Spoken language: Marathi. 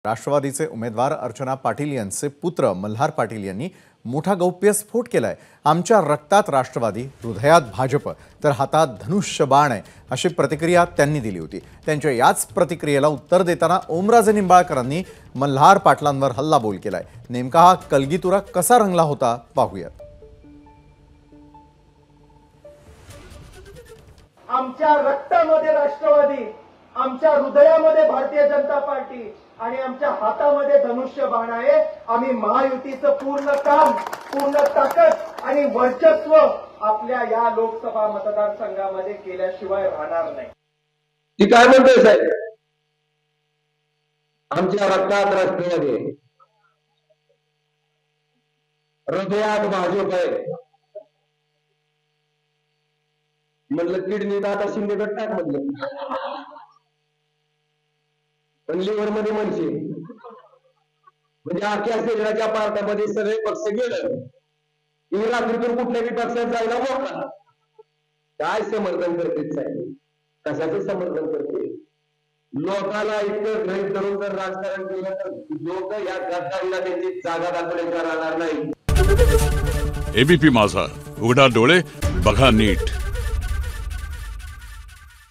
राष्ट्रवादीचे उमेदवार अर्चना पाटील यांचे पुत्र मल्हार पाटील यांनी मोठा गौप्यस्फोट केलाय। आमच्या रक्तात राष्ट्रवादी, हृदयात भाजप, तर हातात धनुष्यबाण आहे, अशी प्रतिक्रिया त्यांनी दिली होती। त्यांच्या याच प्रतिक्रियेला उत्तर देताना ओमराजे निंबाळकरांनी मल्हार पाटलांवर हल्लाबोल केलाय। नेमका हा कलगीतुरा कसा रंगला होता पाहूयात। आमच्या रक्तामध्ये राष्ट्रवादी, आमच्या हृदयामध्ये भारतीय जनता पार्टी आणि आमच्या हातामध्ये धनुष्यबाण आहे। आम्ही महायुतीचं पूर्ण काम, पूर्ण ताकद आणि वर्चस्व आपल्या या लोकसभा मतदारसंघामध्ये केल्याशिवाय राहणार नाही। ती काय म्हणतोय साहेब? आमच्या रक्तात राष्ट्रवादी, हृदयात भाजप आहे। म्हणलं किडनीत आता शिंदेगड टाक म्हणलं, पण लिव्हर मध्ये म्हणशी म्हणजे अख्ख्या शरीराच्या पार्टामध्ये सगळे पक्ष गेलं की रात्रीतून कुठल्याही पक्षात जायला मोकळा। काय समर्थन करते साहेब? कशाचं समर्थन करते? लोकांना इतकं गृहीत धरून जर राजकारण केलं तर लोक या गद्दारीला त्यांची जागा दाखवण्याचा राहणार नाही। एबीपी माझा, उघडा डोळे बघा नीट।